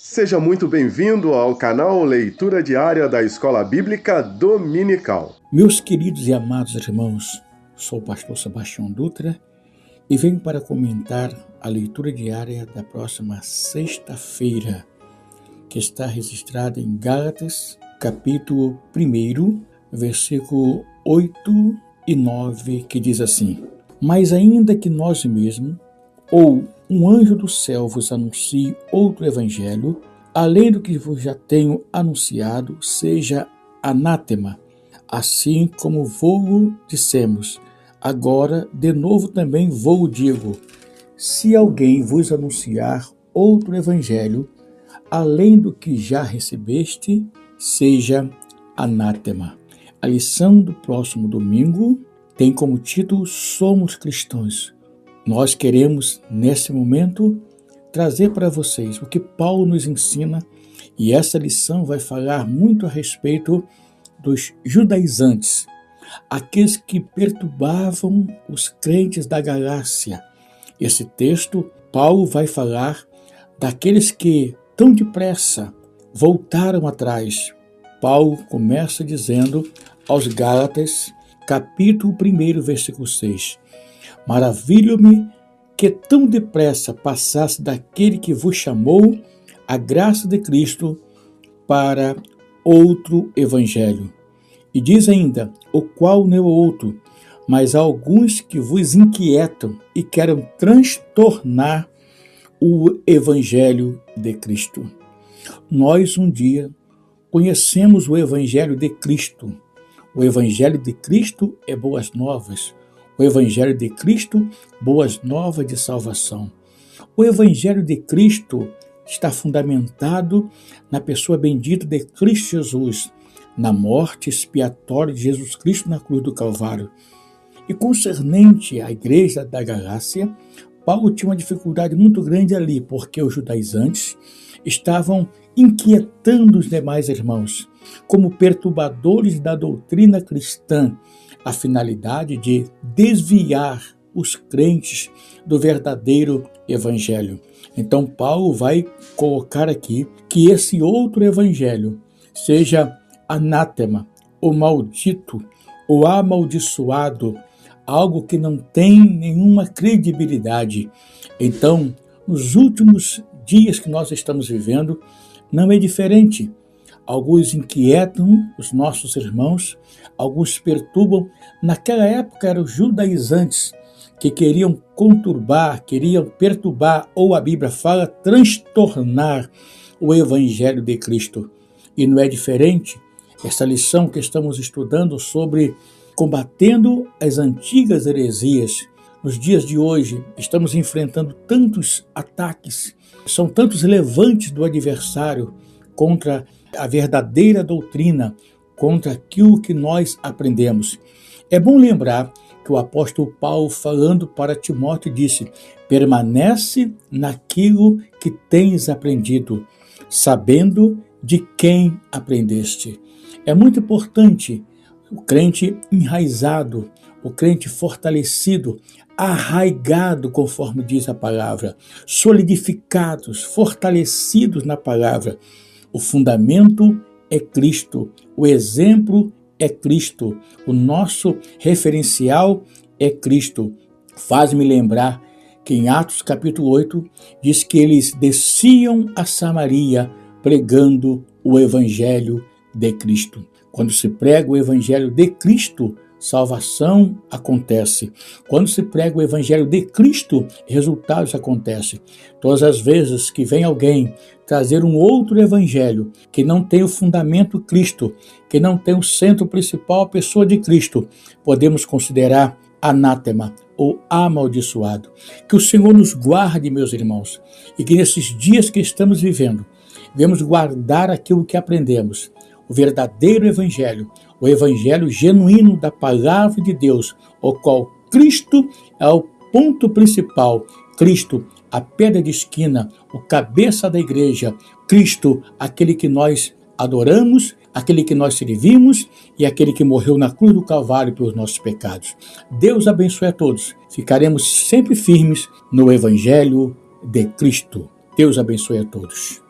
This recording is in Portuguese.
Seja muito bem-vindo ao canal Leitura Diária da Escola Bíblica Dominical. Meus queridos e amados irmãos, sou o pastor Sebastião Dutra e venho para comentar a leitura diária da próxima sexta-feira, que está registrada em Gálatas, capítulo 1, versículo 8 e 9, que diz assim: Mas ainda que nós mesmos, ou um anjo do céu vos anuncie outro evangelho, além do que vos já tenho anunciado, seja anátema. Assim como vou dissemos, agora de novo também vou digo: se alguém vos anunciar outro evangelho, além do que já recebeste, seja anátema. A lição do próximo domingo tem como título Somos Cristãos. Nós queremos, nesse momento, trazer para vocês o que Paulo nos ensina, e essa lição vai falar muito a respeito dos judaizantes, aqueles que perturbavam os crentes da Galácia. Esse texto, Paulo vai falar daqueles que tão depressa voltaram atrás. Paulo começa dizendo aos Gálatas, capítulo 1, versículo 6, Maravilho-me que tão depressa passasse daquele que vos chamou a graça de Cristo para outro evangelho. E diz ainda, o qual não é outro, mas há alguns que vos inquietam e querem transtornar o evangelho de Cristo. Nós um dia conhecemos o evangelho de Cristo. O evangelho de Cristo é boas novas. O Evangelho de Cristo, boas novas de salvação. O Evangelho de Cristo está fundamentado na pessoa bendita de Cristo Jesus, na morte expiatória de Jesus Cristo na cruz do Calvário. E concernente à igreja da Galácia, Paulo tinha uma dificuldade muito grande ali, porque os judaizantes estavam inquietando os demais irmãos, como perturbadores da doutrina cristã, a finalidade de desviar os crentes do verdadeiro evangelho. Então Paulo vai colocar aqui que esse outro evangelho seja anátema, ou maldito, ou amaldiçoado, algo que não tem nenhuma credibilidade. Então, nos últimos dias que nós estamos vivendo, não é diferente. Alguns inquietam os nossos irmãos, alguns perturbam. Naquela época eram os judaizantes que queriam conturbar, queriam perturbar, ou a Bíblia fala, transtornar o Evangelho de Cristo. E não é diferente essa lição que estamos estudando sobre combatendo as antigas heresias. Nos dias de hoje estamos enfrentando tantos ataques, são tantos levantes do adversário contra a verdadeira doutrina, contra aquilo que nós aprendemos. É bom lembrar que o apóstolo Paulo, falando para Timóteo, disse: permanece naquilo que tens aprendido, sabendo de quem aprendeste. É muito importante o crente enraizado, o crente fortalecido, arraigado, conforme diz a palavra, solidificados, fortalecidos na palavra. O fundamento é Cristo, o exemplo é Cristo, o nosso referencial é Cristo. Faz-me lembrar que em Atos capítulo 8 diz que eles desciam a Samaria pregando o evangelho de Cristo. Quando se prega o evangelho de Cristo, salvação acontece. Quando se prega o evangelho de Cristo, resultados acontecem. Todas as vezes que vem alguém trazer um outro evangelho, que não tem o fundamento Cristo, que não tem o centro principal, a pessoa de Cristo, podemos considerar anátema ou amaldiçoado. Que o Senhor nos guarde, meus irmãos, e que nesses dias que estamos vivendo, devemos guardar aquilo que aprendemos, o verdadeiro evangelho, o evangelho genuíno da palavra de Deus, o qual Cristo é o ponto principal, Cristo, a pedra de esquina, o cabeça da igreja, Cristo, aquele que nós adoramos, aquele que nós servimos e aquele que morreu na cruz do Calvário pelos nossos pecados. Deus abençoe a todos. Ficaremos sempre firmes no evangelho de Cristo. Deus abençoe a todos.